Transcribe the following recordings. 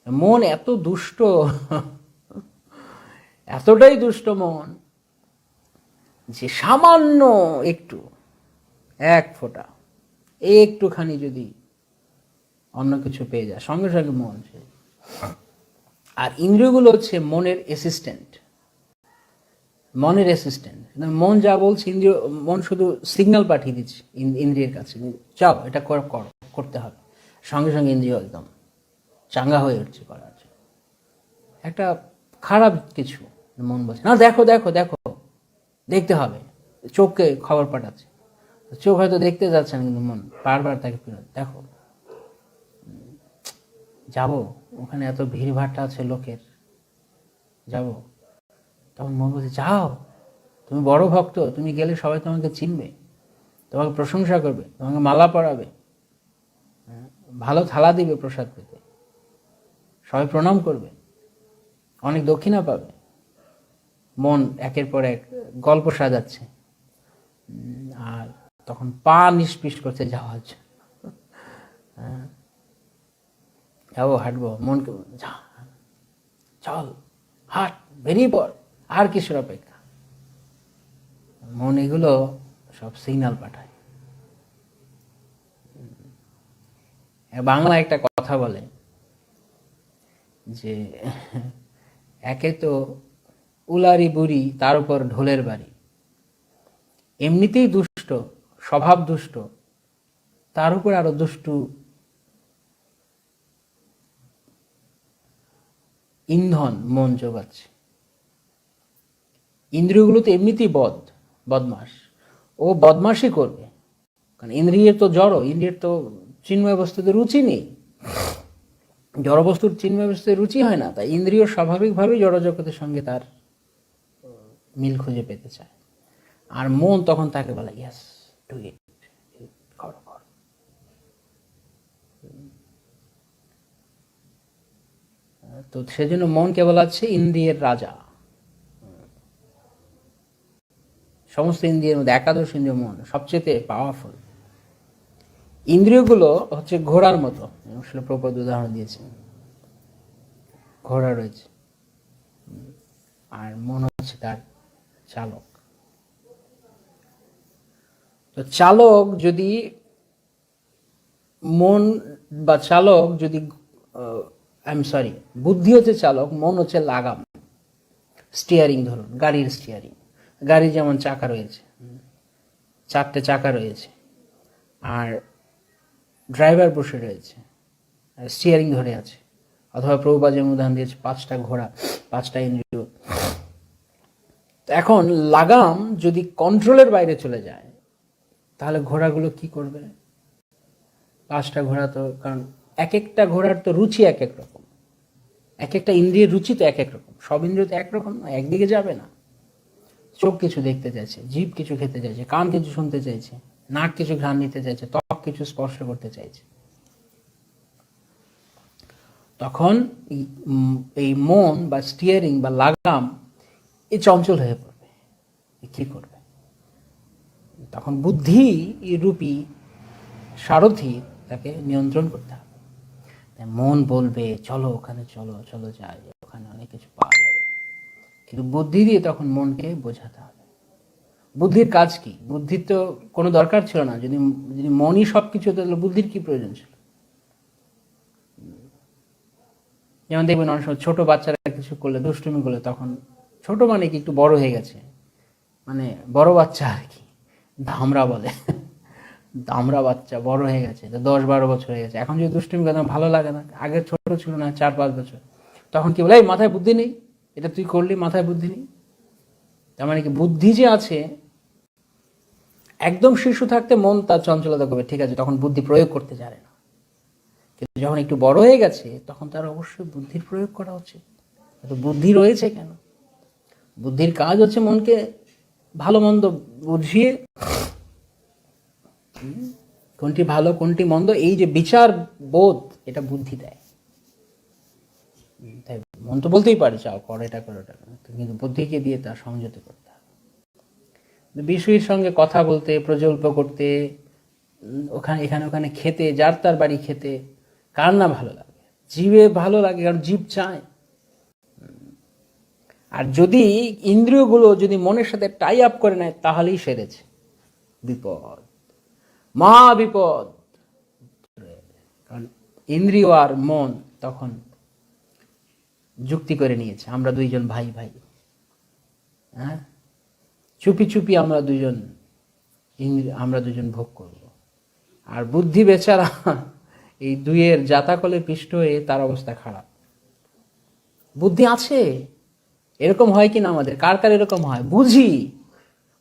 মন এত দুষ্ট, এতটাই দুষ্ট মন যে সামান্য একটু, এক ফোঁটা, একটুখানি যদি অন্য কিছু পেয়ে যায় সঙ্গে সঙ্গে মন সে। আর ইন্দ্রিয়গুলো হচ্ছে মনের অ্যাসিস্ট্যান্ট, মনের অ্যাসিস্ট্যান্ট। মন যা বলছে ইন্দ্রিয়, মন শুধু সিগন্যাল পাঠিয়ে দিচ্ছে ইন্দ্রিয়ের কাছে, যাও এটা করতে হবে, সঙ্গে সঙ্গে ইন্দ্রিয় একদম চাঙ্গা হয়ে উঠছে করার জন্য। একটা খারাপ কিছু মন বলছে না, দেখো দেখো দেখো, দেখতে হবে, চোখকে খবর পাঠাচ্ছে, চোখ হয়তো দেখতে যাচ্ছে না, কিন্তু মন বারবার তাকে দেখো, যাব, ওখানে এত ভিড়ভাট্টা আছে লোকের, যাব। তখন মন বলছে যাও, তুমি বড় ভক্ত, তুমি গেলে সবাই তোমাকে চিনবে, তোমাকে প্রশংসা করবে, তোমাকে মালা পরাবে, ভালো থালা দিবে প্রসাদ পেতে, সবাই প্রণাম করবে, অনেক দক্ষিণা পাবে। মন একের পর এক গল্প সাজাচ্ছে, আর তখন পা নিষ্পিস করছে যাওয়ার জন্য। যাবো, হাঁটবো, মনকে চল, হাট, বেরিয়ে পড়, আর কিসের অপেক্ষা। মন এগুলো সব সিগন্যাল পাঠায়। বাংলা একটা কথা বলে যে একে তো উলারি বুড়ি, তার উপর ঢোলের বাড়ি, এমনিতেই দুষ্ট, স্বভাব দুষ্ট, তার উপর আরো দুষ্টু ইন্ধন মন যোগাচ্ছে। ইন্দ্রিয়গুলো তো এমনিতেই বদমাস, ও বদমাসই করবে, কারণ ইন্দ্রিয়ের তো জড়, ইন্দ্রিয়ের তো চিন্ময় বস্তুতে রুচি নেই, জড় বস্তুর চিন্ময় বস্তুতে রুচি হয় না, তাই ইন্দ্রিয় স্বাভাবিকভাবেই জড় জগতের সঙ্গে তার মিল খুঁজে পেতে চায়। আর মন তখন তাকে বলে ইয়াস, ডু ইট, করো করো। তো সেজন্য মনকে বলা হচ্ছে ইন্দ্রিয়ের রাজা। সমস্ত ইন্দ্রিয়ের মধ্যে একাদশ ইন্দ্রিয় মন সবচেয়ে পাওয়ারফুল। ইন্দ্রিয়গুলো হচ্ছে ঘোড়ার মতো, আসলে প্রপদ উদাহরণ দিয়েছেন, ঘোড়া রয়েছে, আর মন হচ্ছে তার চালক। তো চালক যদি মন বা চালক যদি বুদ্ধি হচ্ছে চালক, মন হচ্ছে লাগাম, স্টিয়ারিং। ধরুন গাড়ির স্টিয়ারিং, গাড়ি যেমন চাকা রয়েছে, 4টে চাকা রয়েছে, আর ড্রাইভার বসে রয়েছে, স্টিয়ারিং ধরে আছে। অথবা প্রভুপাদ যেমন উদাহরণ দিয়েছে 5টা ঘোড়া, 5টা ইন্দ্রিয়। এখন লাগাম যদি কন্ট্রোলের বাইরে চলে যায়, তাহলে ঘোড়াগুলো কি করবে? 5টা ঘোড়া তো, কারণ এক একটা ঘোড়ার তো রুচি এক এক রকম, এক একটা ইন্দ্রিয়ের রুচি তো এক এক রকম, সব ইন্দ্রিয় তো একরকম না, একদিকে যাবে না। চোখ কিছু দেখতে চাইছে, জিভ কিছু খেতে চাইছে, কান কিছু শুনতে চাইছে, নাক কিছু ঘ্রাণ নিতে চাইছে, ত্বক কিছু স্পর্শ করতে চাইছে। তখন এই মন বা স্টিয়ারিং বা লাগাম এই চঞ্চল হয়ে পড়বে, কি করবে? তখন বুদ্ধি রূপী সারথি তাকে নিয়ন্ত্রণ করতে হবে। মন বলবে চলো ওখানে, চলো চলো যাই, ওখানে অনেক কিছু পাওয়া যাবে, কিন্তু বুদ্ধি দিয়ে তখন মনকে বোঝাতে হবে। বুদ্ধির কাজ কি? বুদ্ধির তো কোনো দরকার ছিল না, যদি যদি মনই সবকিছু হতো তাহলে বুদ্ধির কি প্রয়োজন ছিল? যেমন দেখবেন অনেক সময় ছোট বাচ্চারা কিছু করলে, দুষ্টুমি করলে, তখন ছোট মানে কি, একটু বড় হয়ে গেছে, মানে বড় বাচ্চা আর কি, ধামরা বলে, ধামরা বাচ্চা বড় হয়ে গেছে, 10-12 বছর হয়ে গেছে, এখন যদি দুষ্টুমি করে ভালো লাগে না। আগে ছোট ছিল না, 4-5 বছর, তখন কি বলে এই মাথায় বুদ্ধি নেই, এটা তুই করলি, মাথায় বুদ্ধি নেই। তার মানে কি, বুদ্ধি যে আছে, একদম শিশু থাকতে মন তার চঞ্চলতা করবে, ঠিক আছে, তখন বুদ্ধি প্রয়োগ করতে জানে না। কিন্তু যখন একটু বড় হয়ে গেছে, তখন তার অবশ্যই বুদ্ধির প্রয়োগ করা উচিত। তো বুদ্ধি রয়েছে কেন? বুদ্ধির কাজ হচ্ছে মনকে ভালো মন্দ বুঝিয়ে, কোনটি ভালো কোনটি মন্দ, এই যে বিচার বোধ, এটা বুদ্ধি দেয়। তাই মন তো বলতেই পারে চাও কর, এটা করো, এটা করো, কিন্তু বুদ্ধিকে দিয়ে তার সংযত করতে হবে। বিষয়ের সঙ্গে কথা বলতে, প্রজল্প করতে, ওখানে এখানে ওখানে খেতে, যার তার বাড়ি খেতে কার না ভালো লাগে? জীবে ভালো লাগে, কারণ জীব চায়। আর যদি ইন্দ্রিয়গুলো যদি মনের সাথে টাই আপ করে নেয়, তাহলেই সেরেছে, বিপদ, মহা বিপদ। কারণ ইন্দ্রিয় আর মন তখন যুক্তি করে নিয়েছে, আমরা দুইজন ভাই ভাই, হ্যাঁ, চুপি চুপি আমরা দুজন ভোগ করব। আর বুদ্ধি বেচারা এই দুইয়ের জাতাকলে পিষ্ট হয়ে তার অবস্থা খারাপ। বুদ্ধি আছে, এরকম হয় কিনা আমাদের, কার কার এরকম হয়?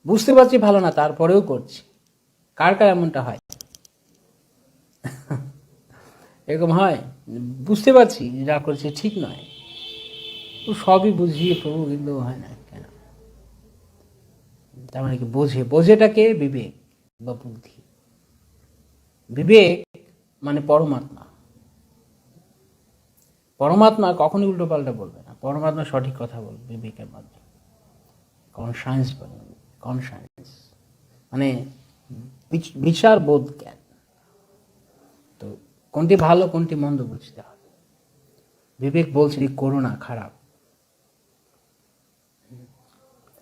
বুঝতে পারছি ভালো না, তারপরেও করছি। কার কার এমনটা হয়? এরকম হয়, বুঝতে পারছি যা করছি ঠিক নয়, সবই বুঝিয়ে প্রভু, কিন্তু হয় না কেন? তার মানে কি? বোঝেটাকে বিবেক বা বুদ্ধি। বিবেক মানে পরমাত্মা। পরমাত্মা কখনই উল্টো পাল্টা বলবে না, পরমাত্মা সঠিক কথা বলবে বিবেকের মাধ্যমে। কনসায়েন্স বলে, কনসায়েন্স মানে বিচার বোধ জ্ঞান। তো কোনটি ভালো কোনটি মন্দ বুঝতে হবে। বিবেক বলছে করো না, খারাপ।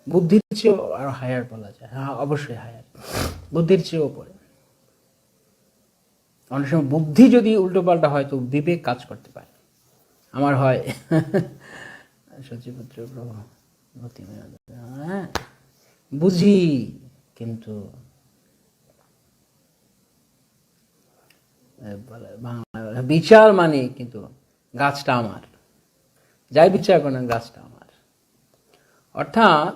বুদ্ধির চেয়েও আরো হায়ার বলা যায়, হ্যাঁ অবশ্যই হায়ার, বুদ্ধির চেয়েও পড়ে। অনেক সময় বুদ্ধি যদি উল্টো পাল্টা হয়, তো বিবেক কাজ করতে পারে। আমার হয় সচিপুত্র প্রভু, হ্যাঁ বুঝি, কিন্তু বিচার মানে কিন্তু গাছটা আমার, যাই বিচার করেন গাছটা আমার। অর্থাৎ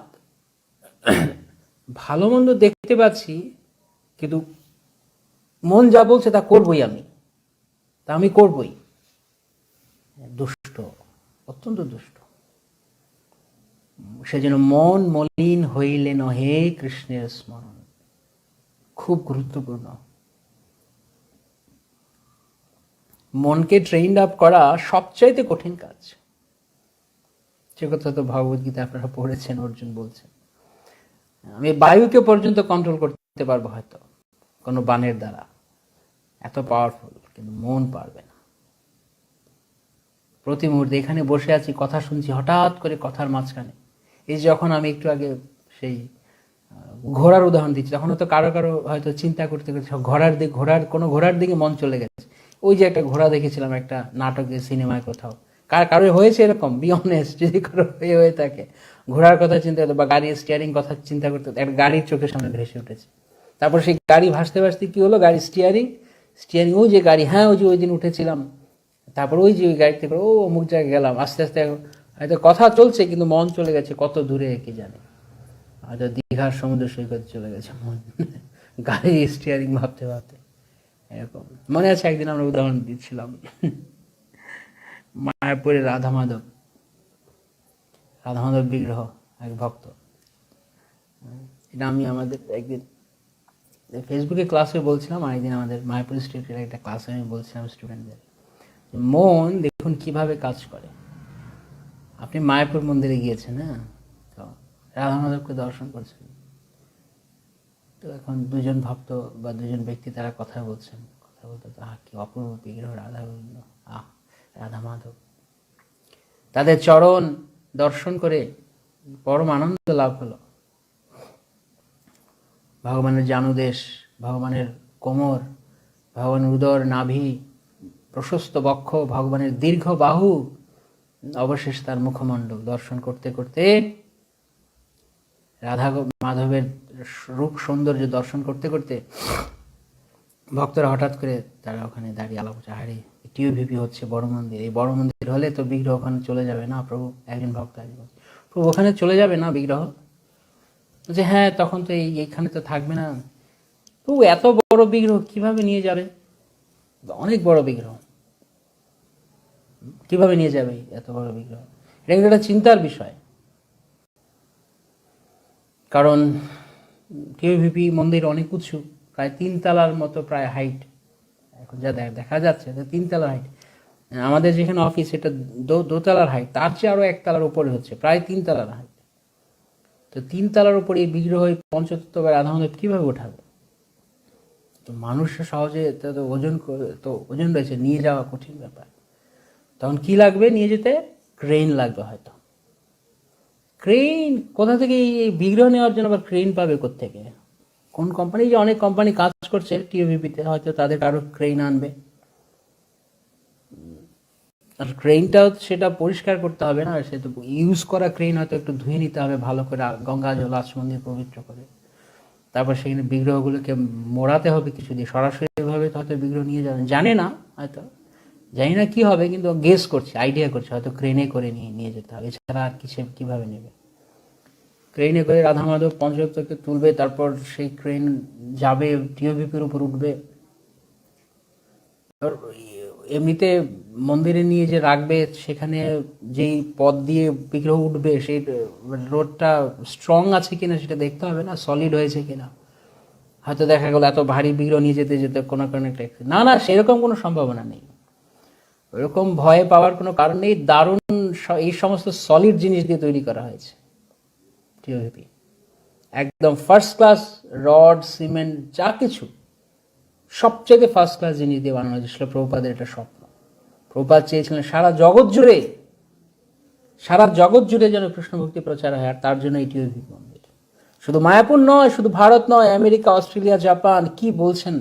ভালো মন্দ দেখতে পাচ্ছি, কিন্তু মন যা বলছে তা করবই আমি, তা আমি করবই। দুষ্ট, অত্যন্ত দুষ্ট। সেজন্য মন মলিন হইলে নহে কৃষ্ণের স্মরণ, খুব গুরুত্বপূর্ণ। মনকে ট্রেইন আপ করা সবচাইতে কঠিন কাজ। সে কথা তো ভগবদ্গীতা আপনারা পড়েছেন, অর্জুন বলছেন আমি বায়ুকে পর্যন্ত কন্ট্রোল করতে পারবো হয়তো কোনো বানের দ্বারা, এত পাওয়ারফুল, কিন্তু মন পারবে না। প্রতি মুহূর্তে এখানে বসে আছি, কথা শুনছি, হঠাৎ করে কথার মাঝখানে, এই যখন আমি একটু আগে সেই ঘোড়ার উদাহরণ দিচ্ছি, তখন তো কারো কারো হয়তো চিন্তা করতে করতে ঘোড়ার দিকে মন চলে গেছে। ওই যে একটা ঘোড়া দেখেছিলাম একটা নাটকে, সিনেমায়, কোথাও কারো হয়েছে এরকম? বি অনেস্ট, যদি কারো হয়ে থাকে, ঘোড়ার কথা চিন্তা করতে বা গাড়ির স্টিয়ারিং কথা চিন্তা করতে, একটা গাড়ির চোখের সামনে ভেসে উঠেছে। তারপর সেই গাড়ি ভাসতে ভাসতে কি হলো, গাড়ির স্টিয়ারিং, ওই যে গাড়ি, হ্যাঁ ওই যে ওই দিন উঠেছিলাম, তারপর ওই যে ওই গাড়িতে করে ও অমুক জায়গায় গেলাম, আস্তে আস্তে হয়তো কথা চলছে, কিন্তু মন চলে গেছে কত দূরে কে জানে, হয়তো দীঘার সমুদ্র সৈকত চলে গেছে মন, গাড়ি স্টিয়ারিং ভাবতে ভাবতে। এরকম মনে আছে একদিন আমরা উদাহরণ দিচ্ছিলাম মায়াপুরের রাধা মাধব বিগ্রহ, এক ভক্ত। এটা আমি আমাদের একদিন ফেসবুকে ক্লাসে বলছিলাম, আর একদিন আমাদের মায়াপুর স্ট্রিটের একটা ক্লাসে আমি বলছিলাম স্টুডেন্টদের, মন দেখুন কিভাবে কাজ করে। আপনি মায়াপুর মন্দিরে গিয়েছেন, হ্যাঁ, তো রাধা মাধবকে দর্শন করছেন, তো এখন দুজন ভক্ত বা দুজন ব্যক্তি তারা কথা বলতে তো কি অপূর্ব বিগ্রহ রাধা গোবিন্দ, রাধা মাধব। তাদের চরণ দর্শন করে পরম আনন্দ লাভ হলো। ভগবানের জানুদেশ, ভগবানের কোমর, ভগবানের উদর নাভি, প্রশস্ত বক্ষ, ভগবানের দীর্ঘ বাহু, অবশেষ তার মুখমণ্ডল দর্শন করতে করতে, রাধা মাধবের রূপ সৌন্দর্য দর্শন করতে করতে ভক্তরা হঠাৎ করে তারা ওখানে দাঁড়িয়ে আলাপ করছে, আরে টিউভিপি হচ্ছে বড় মন্দির, এই বড় মন্দির হলে তো বিগ্রহ ওখানে চলে যাবে না প্রভু। একজন ভক্ত প্রভু ওখানে চলে যাবে না বিগ্রহ? যে হ্যাঁ, তখন তো এইখানে তো থাকবে না। প্রভু এত বড় বিগ্রহ কিভাবে নিয়ে যাবে? অনেক বড় বিগ্রহ কিভাবে নিয়ে যাবে এত বড় বিগ্রহ? এটা কিন্তু একটা চিন্তার বিষয়। কারণ টিউভিপি মন্দির অনেক উঁচু, প্রায় 3 তলার মতো প্রায় হাইট, এখন যা দেখা যাচ্ছে 3 তলার হাইট। আমাদের যেখানে অফিস এটা 2 তলার হাইট, তার চেয়ে আরো 1 তলার উপরে হচ্ছে, প্রায় 3 তলার হাইট। তো 3 তলার উপরে এই বিগ্রহ পঞ্চতত্ত্ব রাধা মাধব কিভাবে ওঠাবে? তো মানুষের সহজে তো ওজন রয়েছে, নিয়ে যাওয়া কঠিন ব্যাপার। তখন কি লাগবে নিয়ে যেতে? ক্রেন লাগবে হয়তো। ক্রেন কোথা থেকে এই বিগ্রহ নেওয়ার জন্য আবার ক্রেন পাবে কোত্থেকে? কোন কোম্পানি, যে অনেক কোম্পানি কাজ করছে টিওভিপিতে, হয়তো তাদের কারো ক্রেন আনবে। আর ক্রেনটাও সেটা পরিষ্কার করতে হবে না, সে তো ইউজ করা ক্রেন হয়তো একটু ধুয়ে নিতে হবে ভালো করে গঙ্গা জল আচমন দিয়ে পবিত্র করে, তারপর সেখানে বিগ্রহগুলোকে মোড়াতে হবে কিছু দিয়ে, সরাসরিভাবে তো হয়তো বিগ্রহ নিয়ে যাবেন, জানে না হয়তো, জানি না কি হবে, কিন্তু গেস করছে, আইডিয়া করছে হয়তো ক্রেনে করে নিয়ে যেতে হবে, এছাড়া আর কিভাবে নেবে। ক্রেনে করে রাধা মাধব পঞ্চরত্নকে তুলবে, তারপর সেই ক্রেন যাবে টিওভিপির উপর উঠবে। এমনিতে মন্দিরে নিয়ে যে রাখবে, সেখানে যেই পথ দিয়ে বিগ্রহ উঠবে সেই রোডটা স্ট্রং আছে কিনা সেটা দেখতে হবে না, সলিড হয়েছে কিনা। হয়তো দেখা গেল এত ভারী বিগ্রহ নিয়ে যেতে যেতে কোনো কারণে একটা না সেরকম কোনো সম্ভাবনা নেই, ওরকম ভয় পাওয়ার কোনো কারণ নেই। দারুণ এই সমস্ত সলিড জিনিস দিয়ে তৈরি করা হয়েছে টিওভিপি, একদম ফার্স্ট ক্লাস রড সিমেন্ট যা কিছু সবচেয়ে ফার্স্ট ক্লাস জিনিস দিয়ে বানানো হয়েছিল। প্রভুপাদের এটা স্বপ্ন, প্রভুপাদ চেয়েছিলেন সারা জগৎ জুড়ে যেন কৃষ্ণ ভক্তি প্রচার হয়, আর তার জন্য এই টিওভিপি মন্দির। শুধু মায়াপুর নয়, শুধু ভারত নয়, আমেরিকা, অস্ট্রেলিয়া, জাপান, কি বলছেন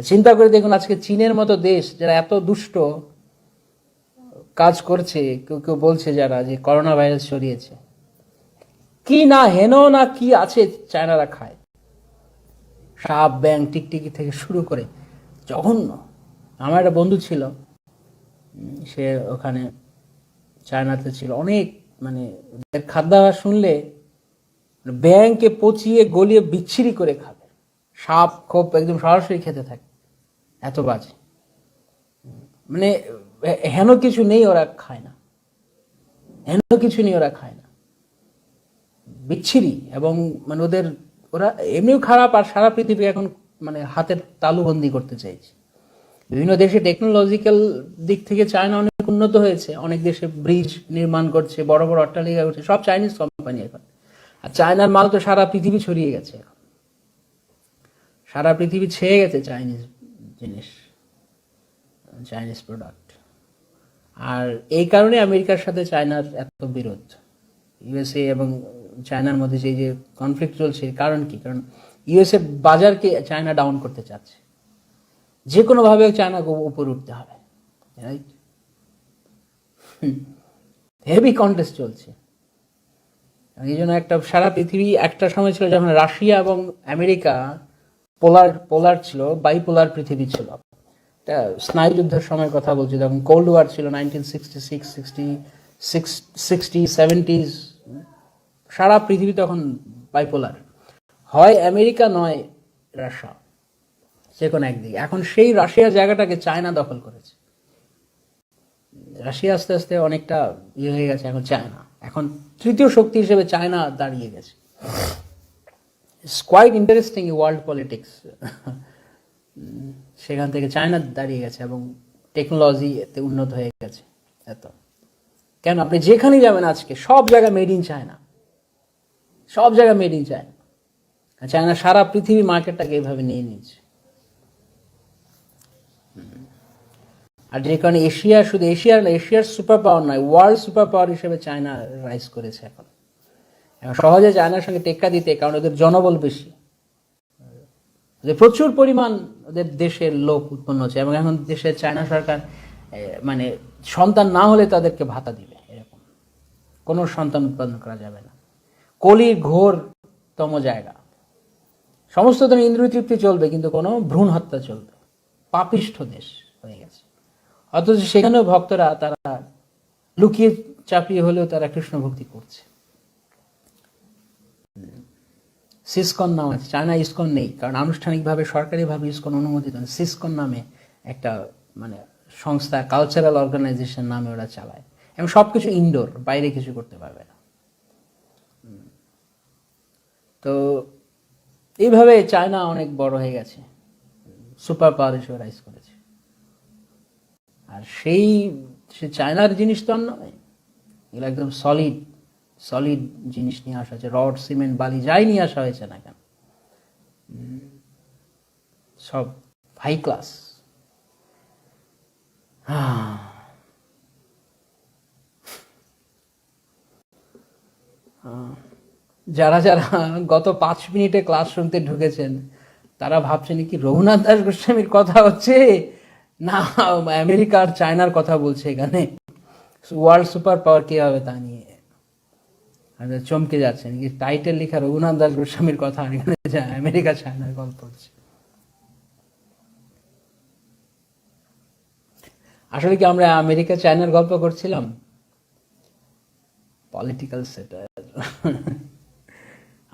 চিন্তা করে দেখুন। আজকে চীনের মতো দেশ যারা এত দুষ্ট কাজ করছে, কেউ বলছে যারা যে করোনা ভাইরাস ছড়িয়েছে, কি না হেন না কি আছে চায়নারা খায়, সাপ ব্যাং টিকটিকি থেকে শুরু করে জঘন্য। আমার একটা বন্ধু ছিল, সে ওখানে চায়নাতে ছিল, অনেক মানে খাদ্যাভাস শুনলে ব্যাংকে পচিয়ে গলিয়ে বিচ্ছিরি করে খাবে, সাপ খোপ একদম সরাসরি খেতে থাকে, এত বাজে। মানে হেন কিছু নেই ওরা খায় না, বিচ্ছিরি। এবং মানে ওরা এমনিও খারাপ, আর সারা পৃথিবী এখন মানে হাতের তালুবন্দি করতে চাইছে। বিভিন্ন দেশে টেকনোলজিক্যাল দিক থেকে চায়না অনেক উন্নত হয়েছে, অনেক দেশে ব্রিজ নির্মাণ করছে, বড় বড় অট্টালিকা করছে, সব চাইনিজ কোম্পানি এখন। আর চায়নার মাল তো সারা পৃথিবী ছড়িয়ে গেছে, এখন সারা পৃথিবী ছেয়ে গেছে চাইনিজ জিনিস, চাইনিজ প্রোডাক্ট। আর এই কারণে আমেরিকার সাথে চায়নার এত বিরোধ, ইউএসএ এবং চায়নার মধ্যে যে কনফ্লিক্ট চলছে, কারণ কি? কারণ ইউএসএ বাজারকে চায়না ডাউন করতে চাচ্ছে, যে কোনোভাবে চায়নাকে উপরে উঠতে হবে, রাইট? হেভি কন্টেস্ট চলছে। এই জন্য সারা পৃথিবী একটা সময় ছিল যখন রাশিয়া এবং আমেরিকা পোলার ছিল, বাইপোলার পৃথিবী ছিল। স্নায়ুযুদ্ধের সময় কথা বলছি, যখন কোল্ড ওয়ার ছিল 1966, 60, 70s, সারা পৃথিবী তখন বাইপোলার, হয় আমেরিকা নয় রাশিয়া, যে কোনো একদিকে। এখন সেই রাশিয়ার জায়গাটাকে চায়না দখল করেছে, রাশিয়া আস্তে আস্তে অনেকটা হয়ে গেছে, এখন চায়না, এখন তৃতীয় শক্তি হিসেবে চায়না দাঁড়িয়ে গেছে। It's quite interesting world politics. সেখান থেকে চায়না দাঁড়িয়ে গেছে এবং টেকনোলজি এতে উন্নত হয়ে গেছে এত। কেন আপনি যেখানেই যাবেন আজকে সব জায়গায় মেড ইন চায়না, সব জায়গায় মেড ইন চায়না। চায়না সারা পৃথিবী মার্কেটটাকে এইভাবে নিয়ে নিয়েছে। আর যে কারণে শুধু এশিয়ার সুপার পাওয়ার নয়, ওয়ার্ল্ড সুপার পাওয়ার হিসেবে চায়না রাইজ করেছে এখন সহজে চায়নার সঙ্গে টেক্কা দিতে, কারণ ওদের জনবল বেশি, প্রচুর পরিমাণ ওদের দেশের লোক উৎপন্ন হচ্ছে। এবং এখন দেশের চায়না সরকার মানে সন্তান না হলে তাদেরকে ভাতা দিবে, এরকম কোনো সন্তান উৎপাদন করা যাবে না। কলির ঘোরতম জায়গা, সমস্ত ধরনের ইন্দ্রিয় তৃপ্তি চলবে, কিন্তু কোনো ভ্রূণ হত্যা চলবে, পাপিষ্ঠ দেশ হয়ে গেছে। অথচ সেখানেও ভক্তরা তারা লুকিয়ে চাপিয়ে হলেও তারা কৃষ্ণ ভক্তি করছে। সিসকন নাম আছে, চায়না ইসকন নেই, কারণ আনুষ্ঠানিকভাবে সরকারিভাবে ইসকন অনুমোদিত। সিসকন নামে একটা মানে সংস্থা, কালচারাল অর্গানাইজেশন নামে ওরা চালায়, এবং সবকিছু ইনডোর, বাইরে কিছু করতে পারবে না। তো এইভাবে চায়না অনেক বড় হয়ে গেছে, সুপার পাওয়ার হিসেবে রাইজ করেছে। আর সে চায়নার জিনিস তো আর নয়, এগুলো একদম সলিড জিনিস নিয়ে আসা হয়েছে, রড সিমেন্ট বালি যাই নিয়ে আসা হয়েছে না কেন, সব হাই ক্লাস। যারা যারা গত 5 মিনিটে ক্লাস শুনতে ঢুকেছেন তারা ভাবছেন কি রঘুনাথ দাস গোস্বামীর কথা হচ্ছে না আমেরিকার চায়নার কথা বলছে এখানে, ওয়ার্ল্ড সুপার পাওয়ার কে হবে তা নিয়ে চমকে যাচ্ছেন কি টাইটেল লেখা রঘুনাথ দাস গোস্বামীর কথা, আর এখানে আমেরিকা চায়নার গল্প হচ্ছে। আসলে কি আমরা আমেরিকা চায়নার গল্প করছিলাম? পলিটিক্যাল সেটার।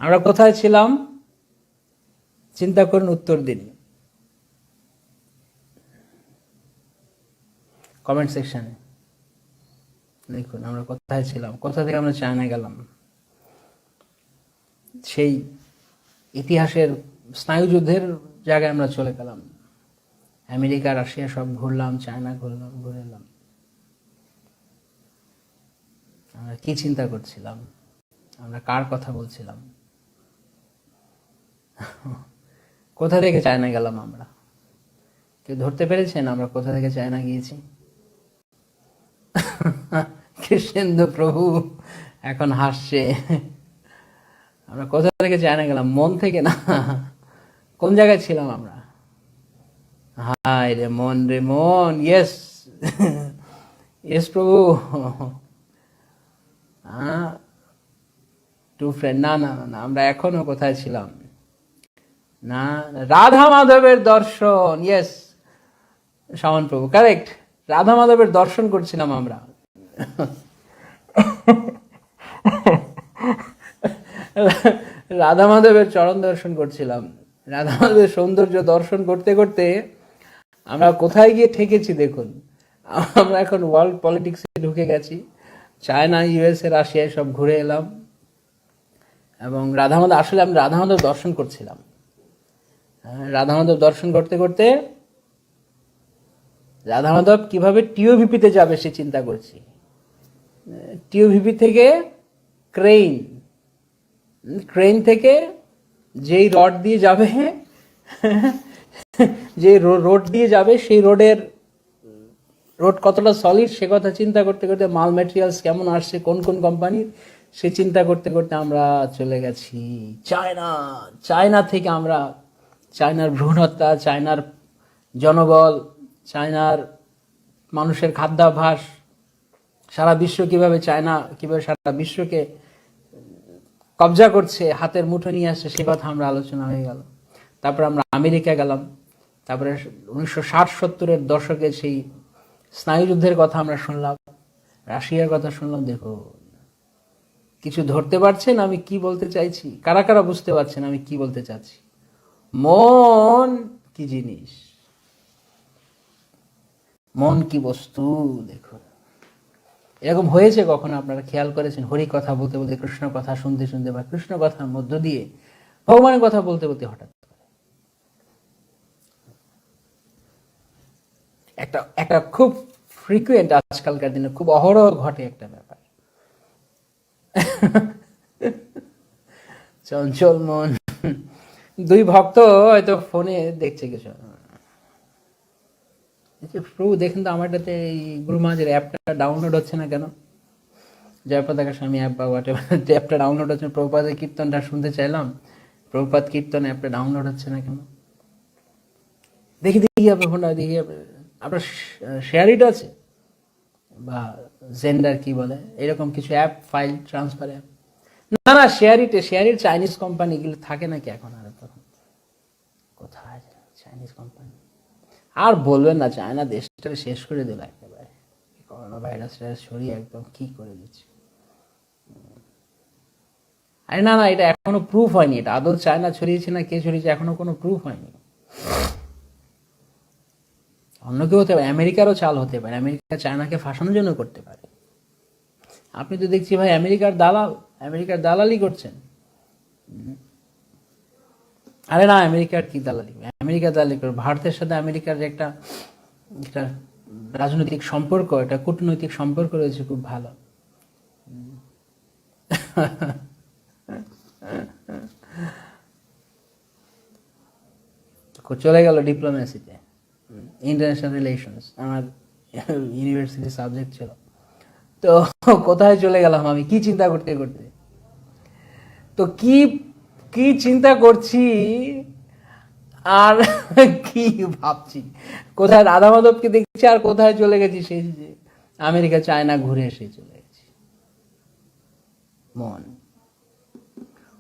আমরা কোথায় ছিলাম চিন্তা করুন, উত্তর দিন কমেন্ট সেকশনে দেখুন আমরা কোথায় ছিলাম, কোথা থেকে আমরা চায়না গেলাম। সেই ইতিহাসের স্নায়ুযুদ্ধের জায়গায় আমরা চলে গেলাম, আমেরিকা রাশিয়া সব ঘুরলাম, চায়না ঘুরলাম, ঘুরে এলাম। আমরা কি চিন্তা করছিলাম, আমরা কার কথা বলছিলাম, কোথা থেকে চায়না গেলাম আমরা? কেউ ধরতে পেরেছেন আমরা কোথা থেকে চায়না গিয়েছি? কৃষ্ণেন্দু প্রভু এখন হাসছে। আমরা কোথা থেকে চায়না গেলাম? মন থেকে না। কোন জায়গায় ছিলাম আমরা? হায় রে মন, রে মন। ইয়েস, ইয়েস প্রভু। To friend. না না না, আমরা এখনো কোথায় ছিলাম? না, রাধা মাধবের দর্শন। ইয়েস শাওন প্রভু, কারেক্ট। রাধা মাধবের দর্শন করছিলাম আমরা। রাধা মাধবের চরণ দর্শন করছিলাম। রাধা মাধবের সৌন্দর্য দর্শন করতে করতে আমরা কোথায় গিয়ে ঠেকেছি দেখুন। আমরা এখন ওয়ার্ল্ড পলিটিক্সে ঢুকে গেছি, চায়না, ইউএসএ, রাশিয়ায় সব ঘুরে এলাম। এবং রাধা মাধব, আসলে আমি রাধা মাধব দর্শন করছিলাম। রাধা মাধব দর্শন করতে করতে রাধা মাধব কিভাবে টিওভিপিতে যাবে সে চিন্তা করছি। টিওভিপি থেকে ক্রেন, ক্রেন থেকে যেই রড দিয়ে যাবে, যে রোড দিয়ে যাবে সেই রোড কতটা সলিড সে কথা চিন্তা করতে করতে, মাল ম্যাটেরিয়ালস কেমন আসছে কোন কোন কোম্পানির সে চিন্তা করতে করতে আমরা চলে গেছি চায়না। চায়না থেকে আমরা চায়নার ভ্রূণহত্যা, চায়নার জনবল, চায়নার মানুষের খাদ্যাভ্যাস, সারা বিশ্ব কিভাবে চায়না কিভাবে সারা বিশ্বকে কবজা করছে, হাতের মুঠো নিয়ে আসছে, সে কথা আমরা আলোচনা হয়ে গেল। তারপরে আমরা আমেরিকা গেলাম, তারপরে 1960-70-এর দশকে সেই স্নায়ুযুদ্ধের কথা আমরা শুনলাম, রাশিয়ার কথা শুনলাম। দেখো, কিছু ধরতে পারছেন আমি কি বলতে চাইছি? কারা কারা বুঝতে পারছেন আমি কি বলতে চাচ্ছি? মন কি জিনিস, মন কি বস্তু। দেখুন, এরকম হয়েছে কখনো আপনারা খেয়াল করেছেন? হরি কথা বলতে বলতে, কৃষ্ণ কথা শুনতে শুনতে, বা কৃষ্ণ কথার মধ্য দিয়ে ভগবানের কথা বলতে বলতে হঠাৎ একটা খুব ফ্রিকুয়েন্ট, আজকালকার দিনে খুব অহরহ ঘটে একটা ব্যাপার। চঞ্চল মন, দুই ভক্ত হয়তো ফোনে দেখছে কিছু। প্রভু দেখেন তো আমারটাতে এই গুরুমাজের অ্যাপটা ডাউনলোড হচ্ছে না কেন? জয়পতাকা স্বামী অ্যাপ বা হোয়াট এভার অ্যাপটা ডাউনলোড হচ্ছে না। প্রভুপাদের কীর্তনটা শুনতে চাইলাম, প্রভুপাদ কীর্তন অ্যাপটা ডাউনলোড হচ্ছে না কেন? দেখি দেখি আপনার ফোনটা, দেখি আপনার শেয়ার ইট আছে বা জেন্ডার কি বলে এরকম কিছু অ্যাপ, ফাইল ট্রান্সফার অ্যাপ। না না, শেয়ার ইট চাইনিজ কোম্পানি গুলো থাকে নাকি এখন? আর তখন কোথায় চাইনিজ কোম্পানি? আর বলবেন না, চায়না দেশটা শেষ করে দিল একেবারে, করোনা ভাইরাসটা ছড়িয়ে একদম কি করে দিচ্ছে। আরে না না, এটা এখনো প্রুফ হয়নি, এটা আদৌ চায়না ছড়িয়েছে না কে ছড়িয়েছে এখনো কোনো প্রুফ হয়নি। অন্য কেউ হতে পারে, আমেরিকারও চাল হতে পারে, আমেরিকা চায়নাকে ফাঁসানোর জন্য করতে পারে। আপনি তো দেখছি ভাই আমেরিকার দালাল, আমেরিকার দালালি করছেন। আরে না, আমেরিকার কি দালালি? আমেরিকা দালালি করে ভারতের সাথে আমেরিকার যে একটা রাজনৈতিক সম্পর্ক, একটা কূটনৈতিক সম্পর্ক রয়েছে খুব ভালো। চলে গেল ডিপ্লোমেসিতে, ইন্টারন্যাশনাল রিলেশনস আমার ইউনিভার্সিটি সাবজেক্ট ছিল। তো কোথায় চলে গেলাম আমি কি চিন্তা করতে করতে? তো কি কি চিন্তা করছি আর কি ভাবছি, কোথায় রাধা মাধবকে দেখছি আর কোথায় চলে গেছি সেই যে আমেরিকা চায়না ঘুরে এসে চলে গেছি। মন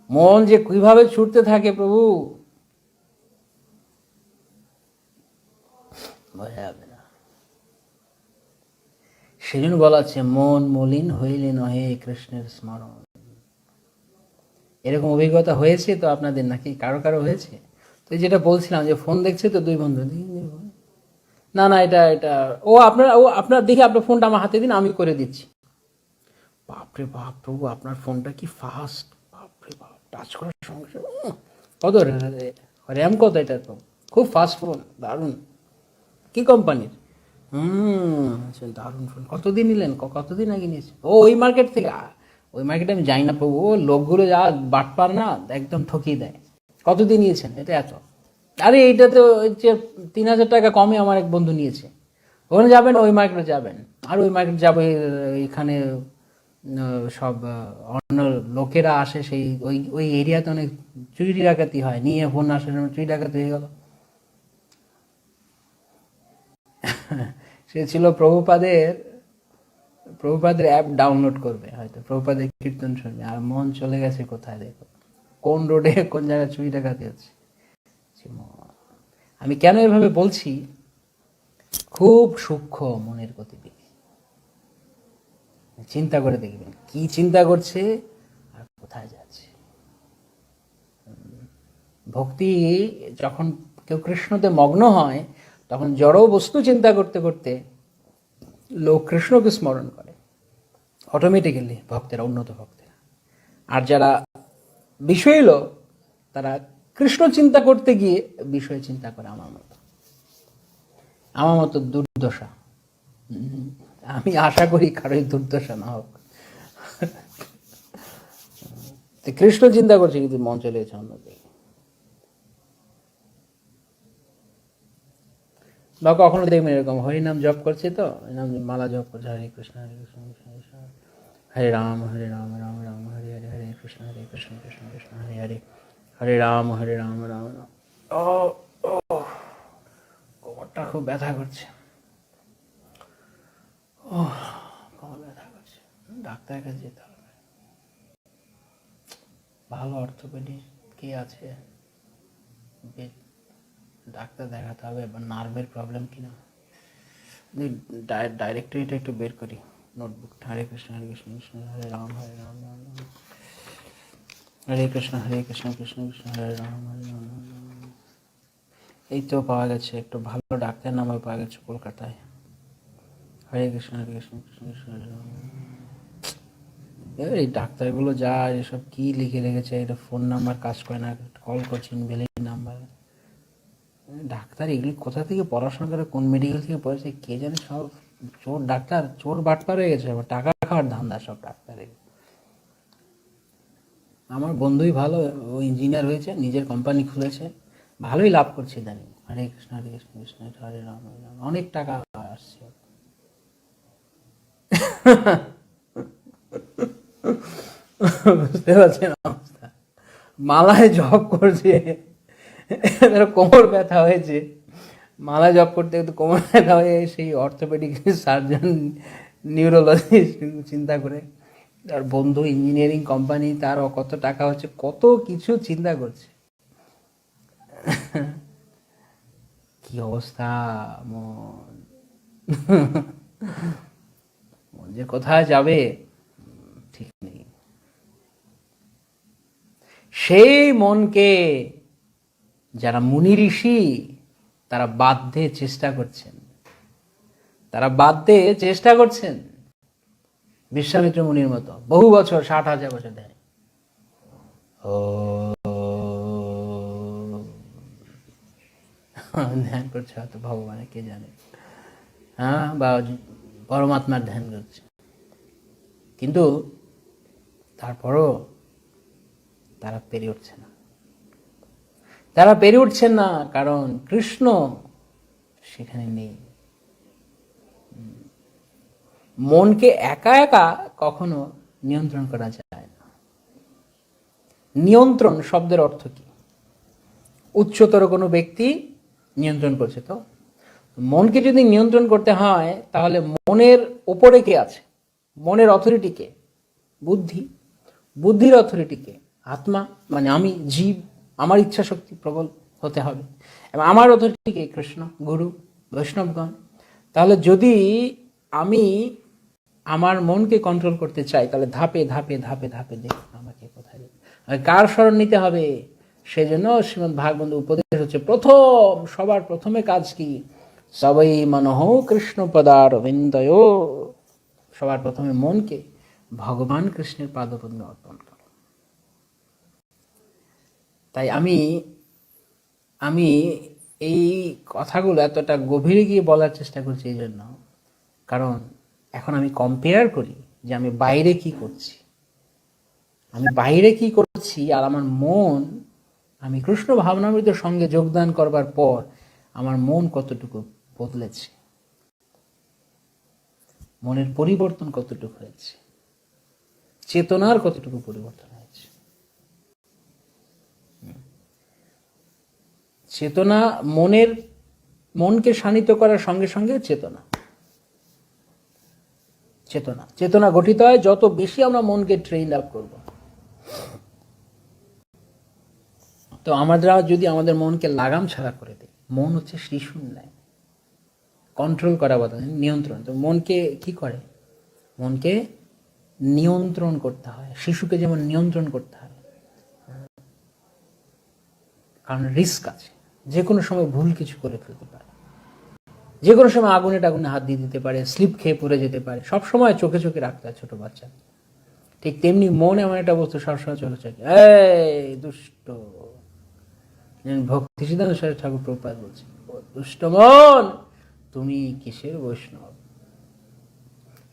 মন যে কিভাবে ছুটতে থাকে প্রভু, বোঝা যাবে না। সেজন্য বলা আছে মন মলিন হইলে নহে কৃষ্ণের স্মরণ। এরকম অভিজ্ঞতা হয়েছে তো আপনাদের, নাকি কারো কারো হয়েছে? তো যেটা বলছিলাম যে ফোন দেখছে তো দুই বন্ধু, না না এটা এটা ও আপনার দেখি আপনার ফোনটা আমার হাতে দিন, আমি করে দিচ্ছি। বাপরে বাপ প্রভু, আপনার ফোনটা কি ফাস্ট, বাপরে বাপ, টাচ করার সঙ্গে সঙ্গে কত র্যাম কত এটা, তো খুব ফাস্ট ফোন, দারুণ। কি কোম্পানির? আচ্ছা, দারুণ ফোন। কতদিন নিলেন, কতদিন আগে নিয়েছেন? ও ওই মার্কেট থেকে? ওই মার্কেটে আমি যাই না প্রভু, ও লোকগুলো যা বাটপার না, একদম ঠকিয়ে দেয়। কতদিন নিয়েছেন এটা? এত? আরে এইটা তো 3,000 টাকা কমে আমার এক বন্ধু নিয়েছে। ওখানে যাবেন, ওই মার্কেটে যাবেন, আর ওই মার্কেট যাবে, এখানে সব অন্য লোকেরা আসে, সেই ওই ওই এরিয়াতে অনেক চুরি ডাকাতি হয়, নিয়ে ফোন আসে, চুরি ডাকাতি হয়ে গেল। সে ছিল প্রভুপাদের অ্যাপ ডাউনলোড করবে, হয়তো প্রভুপাদের কীর্তন শুনবে, আর মন চলে গেছে কোথায় দেখো, কোন রোডে কোন জায়গায় চুরি ডাকাতি হচ্ছে। আমি কেন এভাবে বলছি, খুব সূক্ষ্ম মনের গতিবিধি। চিন্তা করে দেখবেন কি চিন্তা করছে আর কোথায় যাচ্ছে। ভক্তি যখন কেউ কৃষ্ণতে মগ্ন হয়, তখন জড় বস্তু চিন্তা করতে করতে লোক কৃষ্ণকে স্মরণ করে অটোমেটিক্যালি, ভক্তেরা, উন্নত ভক্তেরা। আর যারা বিষয়ী লোক, তারা কৃষ্ণ চিন্তা করতে গিয়ে বিষয় চিন্তা করে। আমার মতো দুর্দশা। আমি আশা করি কারোই দুর্দশা না হোক। কৃষ্ণ চিন্তা করছে কিন্তু মন চলে গেছে অন্যদিকে। বা কখনো দেখবেন এরকম হরিনাম জপ করছে, তো নাম মালা জপ করছে, হরে কৃষ্ণ হরে কৃষ্ণ কৃষ্ণ কৃষ্ণ হরে রাম রাম রাম হরে হরে, হরে কৃষ্ণ কৃষ্ণ কৃষ্ণ হরে হরে, হরে রাম রাম রাম। ও কোমরটা খুব ব্যথা করছে, ও কোমর ব্যথা করছে, ডাক্তারের কাছে যেতে হবে। ভালো অর্থোপেডিক কে আছে, ডাক্তার দেখাতে হবে। বা নার্ভের প্রবলেম কিনা, ডাইরেক্টরিটা একটু বের করি, নোটবুকটা। হরে কৃষ্ণ কৃষ্ণ হরে রাম রাম রাম, হরে কৃষ্ণ কৃষ্ণ কৃষ্ণ হরে রাম রাম। এই তো পাওয়া গেছে, একটু ভালো ডাক্তার নাম্বার পাওয়া গেছে কলকাতায়। হরে কৃষ্ণ কৃষ্ণ কৃষ্ণ হরে রাম। এই ডাক্তারগুলো যা এসব কি লিখে রেখেছে, এটা ফোন নাম্বার কাজ করে না, কল করছেন ভ্যালিড নাম্বার। ডাক্তার এগুলি কোথা থেকে পড়াশোনা করে, কোন মেডিকেল থেকে পড়েছে কে জানে, সব চোর ডাক্তার, চোর বাটপার হয়ে গেছে, টাকা খাওয়ার ধান্দা সব ডাক্তারের। আমার বন্ধুই ভালো, ও ইঞ্জিনিয়ার হয়েছে, নিজের কোম্পানি খুলেছে, ভালোই লাভ করছে জানি। হরে কৃষ্ণ কৃষ্ণ হরে রাম হরে রাম, অনেক টাকা আসছে। বুঝতে পারছেন অবস্থা? মালায় জব করছে, কোমর ব্যথা হয়েছে, মালায় জব করতে করতে কোমর ব্যথা হয়ে সেই অর্থোপেডিক সার্জন, নিউরোলজিস্ট চিন্তা করে, আর বন্ধু ইঞ্জিনিয়ারিং কোম্পানি, তার কত টাকা হচ্ছে, কত কিছু চিন্তা করছে। কি অবস্থা মন, মন যে কোথায় যাবে ঠিক নেই। সেই মনকে যারা মুনি ঋষি, তারা বাধ্যে চেষ্টা করছেন, বিশ্বামিত্র মুনির মতো বহু বছর, 60,000 বছর ধ্যান। ধ্যান করছে হয়তো ভগবানের, কে জানে, হ্যাঁ, বা পরমাত্মার ধ্যান করছে, কিন্তু তারপরও তারা পেরে উঠছেন না, কারণ কৃষ্ণ সেখানে নেই। মনকে একা একা কখনো নিয়ন্ত্রণ করা যায় না। নিয়ন্ত্রণ শব্দের অর্থ কি? উচ্চতর কোনো ব্যক্তি নিয়ন্ত্রণ করছে। তো মনকে যদি নিয়ন্ত্রণ করতে হয় তাহলে মনের ওপরে কে আছে? মনের অথরিটি কে? বুদ্ধি। বুদ্ধির অথরিটি কে? আত্মা, মানে আমি, জীব। আমার ইচ্ছা শক্তি প্রবল হতে হবে এবং আমার অথরিটি কে? কৃষ্ণ, গুরু, বৈষ্ণবগণ। তাহলে যদি আমি আমার মনকে কন্ট্রোল করতে চাই তাহলে ধাপে ধাপে ধাপে ধাপে দেখুন আমাকে কোথায় কার শরণ নিতে হবে। সেজন্য শ্রীমদ্ ভাগবত উপদেশ হচ্ছে সবার প্রথমে কাজ কি? সবাই মনঃ কৃষ্ণ পদারবিন্দয়। সবার প্রথমে মনকে ভগবান কৃষ্ণের পাদপদ্মে অর্পণ করো। তাই আমি আমি এই কথাগুলো এতটা গভীরে গিয়ে বলার চেষ্টা করছি এই জন্য, কারণ এখন আমি কম্পেয়ার করি যে আমি বাইরে কি করছি, আর আমার মন, আমি কৃষ্ণ ভাবনামৃতের সঙ্গে যোগদান করবার পর আমার মন কতটুকু বদলেছে, মনের পরিবর্তন কতটুকু হয়েছে, চেতনার কতটুকু পরিবর্তন হয়েছে। চেতনা, মনকে শানিত করার সঙ্গে সঙ্গে চেতনা গঠিত হয় যত বেশি আমরা মনকে ট্রেন আপ করব। তো আমরা যদি আমাদের মনকে লাগাম ছাড়া করে দিই, মন হচ্ছে শিশুর ন্যায়, কন্ট্রোল করা বলা, নিয়ন্ত্রণ। তো মনকে কি করে? মনকে নিয়ন্ত্রণ করতে হয়, শিশুকে যেমন নিয়ন্ত্রণ করতে হয়। কারণ রিস্ক আছে, যে কোনো সময় ভুল কিছু করে ফেলতে পারে, যে কোনো সময় আগুনে টাগুনে হাত দিয়ে দিতে পারে, স্লিপ খেয়ে পড়ে যেতে পারে। সব সময় চোখে চোখে রাখতে হয় ছোট বাচ্চা। ঠিক তেমনি মন এমন একটা বস্তু, সবসময় চোখে চোখে, এই দুষ্ট। ভক্তি সিদ্ধান্ত ঠাকুর প্রভুপাদ বলছে, দুষ্ট মন তুমি কিসের বৈষ্ণব?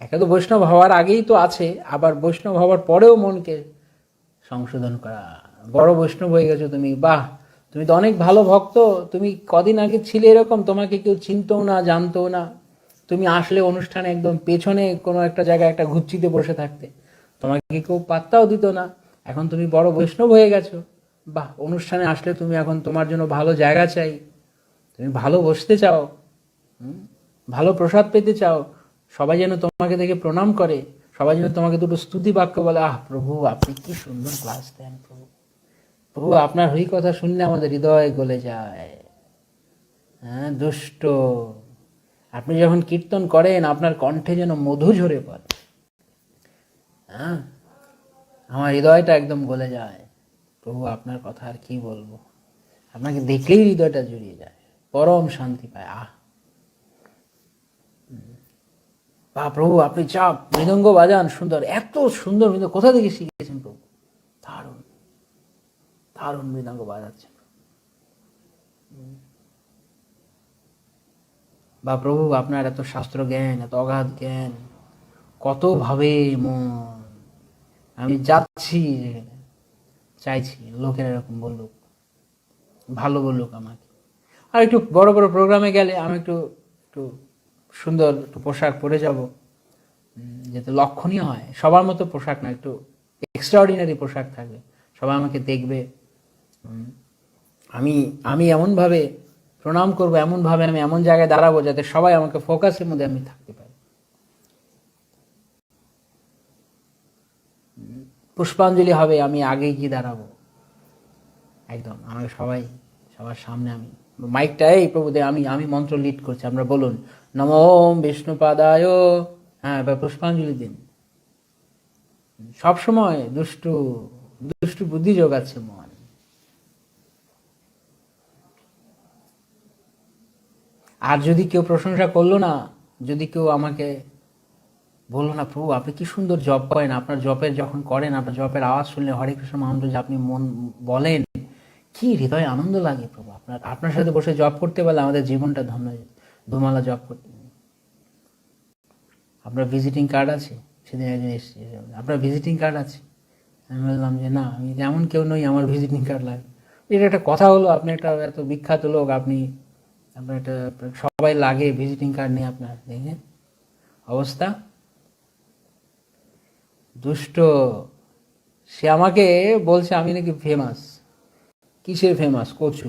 একে তো বৈষ্ণব হওয়ার আগেই তো আছে, আবার বৈষ্ণব হওয়ার পরেও মনকে সংশোধন করা। বড় বৈষ্ণব হয়ে গেছো তুমি, বাহ, তুমি তো অনেক ভালো ভক্ত। তুমি কদিন আগে ছিলে এরকম, তোমাকে কেউ চিনতও না, জানতো না। তুমি আসলে অনুষ্ঠানে একদম পেছনে কোনো একটা জায়গায় একটা ঘুচ্ছিতে বসে থাকতে, তোমাকে কেউ পাত্তাও দিত না। এখন তুমি বড় বৈষ্ণব হয়ে গেছো, বাহ। অনুষ্ঠানে আসলে তুমি এখন তোমার জন্য ভালো জায়গা চাই, তুমি ভালো বসতে চাও, ভালো প্রসাদ পেতে চাও, সবাই যেন তোমাকে দেখে প্রণাম করে, সবাই যেন তোমাকে দুটো স্তুতি বাক্য বলে, আহ প্রভু আপনি কি সুন্দর ক্লাস দেন, প্রভু আপনার হই কথা শুনলে আমাদের হৃদয় গলে যায়। হ্যাঁ দুষ্ট, আপনি যখন কীর্তন করেন আপনার কণ্ঠে যেন মধু ঝরে পড়ে, হ্যাঁ আমার হৃদয়টা একদম গলে যায়। প্রভু আপনার কথা আর কি বলবো, আপনাকে দেখলেই হৃদয়টা জুড়িয়ে যায়, পরম শান্তি পায়। বা প্রভু আপনি চাপ মৃদঙ্গ বাজান সুন্দর, এত সুন্দর মৃদঙ্গ কোথা থেকে শিখেছেন প্রভু? দারুণ দারুণ মৃদঙ্গ বাজাচ্ছেন। বা প্রভু আপনার এত শাস্ত্র জ্ঞান, এত অগাধ জ্ঞান, কত ভাবে মন, আমি যাচ্ছি চাইছি লোকের এরকম বলুক, ভালো বলুক আমাকে। আর একটু বড় বড় প্রোগ্রামে গেলে আমি একটু একটু সুন্দর একটু পোশাক পরে যাব, যাতে লক্ষণীয় হয়। সবার মতো পোশাক না, একটু এক্সট্রাঅর্ডিনারি পোশাক থাকবে, সবাই আমাকে দেখবে। আমি এমনভাবে প্রণাম করবো, এমনভাবে আমি এমন জায়গায় দাঁড়াবো যাতে সবাই আমাকে ফোকাসের মধ্যে আমি থাকতে পারি। পুষ্পাঞ্জলি হবে, আমি আগে গিয়ে দাঁড়াবো একদম, আমাকে সবাই সবার সামনে, আমি মাইকটা, এই প্রভু দে, আমি মন্ত্র লিড করছি, আপনারা বলুন নমো বিষ্ণুপাদায়, হ্যাঁ এবার পুষ্পাঞ্জলি দিন। সবসময় দুষ্টু দুষ্টু বুদ্ধি যোগাচ্ছে মন। আর যদি কেউ প্রশংসা করলো না, যদি কেউ আমাকে বললো না, প্রভু আপনি কি সুন্দর জপ করেন, আপনার জপের যখন করেন, আপনার জপের আওয়াজ শুনলে, হরে কৃষ্ণ মহামন্ত্র যে আপনি মন বলেন, কি হৃদয়ে আনন্দ লাগে প্রভু। আপনার সাথে বসে জপ করতে পারলে আমাদের জীবনটা ধন্য, ধুমালা জপ করতে। আপনার ভিজিটিং কার্ড আছে? সেদিন একজন এসেছে, আপনার ভিজিটিং কার্ড আছে? আমি বললাম যে না, আমি এমন কেউ নই আমার ভিজিটিং কার্ড লাগে। এটা একটা কথা হলো, আপনি একটা এত বিখ্যাত লোক, আপনার একটা সবাই লাগে ভিজিটিং কার্ড নেই আপনার, দেখে অবস্থা। দুষ্ট, সে আমাকে বলছে আমি নাকি ফেমাস। কিসের ফেমাস? কচু।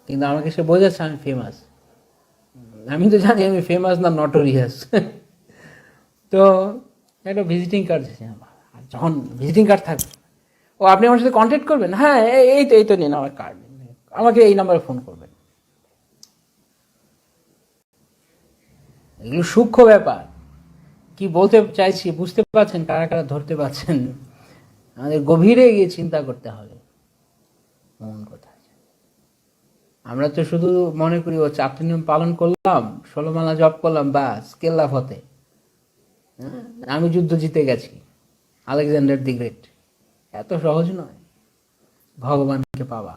কিন্তু আমাকে সে বোঝাচ্ছে আমি ফেমাস। আমি তো জানি আমি ফেমাস না নটোরিয়াস। তো একটা ভিজিটিং কার্ড আছে আমার। আর যখন ভিজিটিং কার্ড থাকবে, ও আপনি আমার সাথে কন্ট্যাক্ট করবেন, হ্যাঁ এই তো নিন আমার কার্ড, আমাকে এই নাম্বারে ফোন করবেন। এগুলো সূক্ষ্ম ব্যাপার। কি বলতে চাইছি বুঝতে পারছেন? কারা কারা ধরতে পারছেন? আমাদের গভীরে গিয়ে চিন্তা করতে হবে মন কোথায়। আমরা তো শুধু মনে করি ও 4টি নিয়ম পালন করলাম, 16 মালা জপ করলাম, বাস কেল্লা ফতে, আমি যুদ্ধ জিতে গেছি, আলেকজান্ডার দি গ্রেট। এত সহজ নয় ভগবানকে পাওয়া।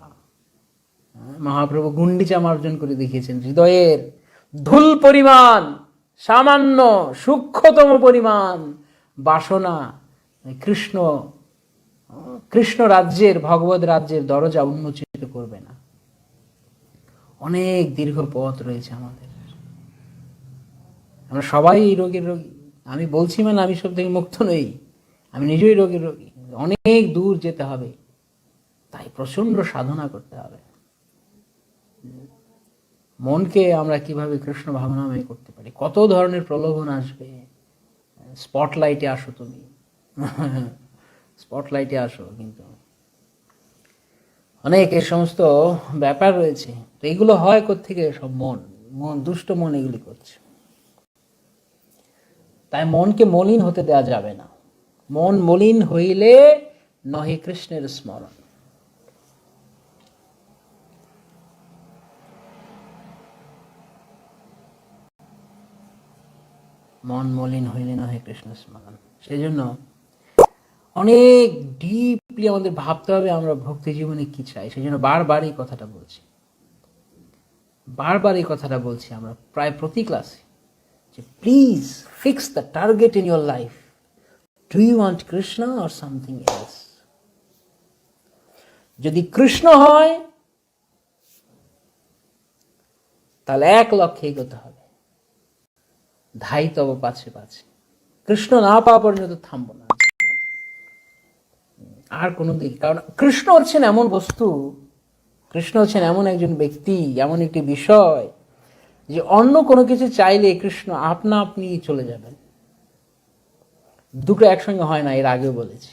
মহাপ্রভু গুন্ডিচা মার্জন করে দেখিয়েছেন। হৃদয়ের ধুল পরিমাণ, সামান্য সূক্ষ্মতম পরিমাণ বাসনা কৃষ্ণ কৃষ্ণ রাজ্যের, ভগবত রাজ্যের দরজা উন্মোচিত করবে না। অনেক দীর্ঘ পথ রয়েছে আমাদের। আমরা সবাই এই রোগের রোগী। আমি বলছি মানে আমি সব থেকে মুক্ত নই, আমি নিজেই রোগের রোগী। অনেক দূর যেতে হবে, তাই প্রচন্ড সাধনা করতে হবে। মনকে আমরা কিভাবে কৃষ্ণ ভাবনাময় করতে পারি? কত ধরনের প্রলোভন আসবে। স্পটলাইটে আসো তুমি, স্পটলাইটে আসো, কিন্তু অনেক এই সমস্ত ব্যাপার রয়েছে। তো এগুলো হয় কোত্থেকে? সব মন দুষ্ট মন এগুলি করছে। তাই মনকে মলিন হতে দেওয়া যাবে না। মন মলিন হইলে নহে কৃষ্ণের স্মরণ। মন মলিন হইলে নহে কৃষ্ণ স্মরণ। সেই জন্য অনেক ডিপলি আমাদের ভাবতে হবে আমরা ভক্তি জীবনে কি চাই। সেই জন্য বারবার এই কথাটা বলছি আমরা প্রায় প্রতি ক্লাসে, যে please fix the target in your life. Do you want Krishna or something else? যদি কৃষ্ণ হয় তাহলে 1 লক্ষ্যে এগোতে হবে, ধাই তব পাছে পাছে। কৃষ্ণ না পাওয়া পর্যন্ত থামবো না আর কোনো দিক। কারণ কৃষ্ণ হচ্ছেন এমন বস্তু, কৃষ্ণ হচ্ছেন এমন একজন ব্যক্তি, এমন একটি বিষয় যে অন্য কোনো কিছু চাইলে কৃষ্ণ আপনা আপনি চলে যাবেন। দুটো একসঙ্গে হয় না, এর আগেও বলেছি।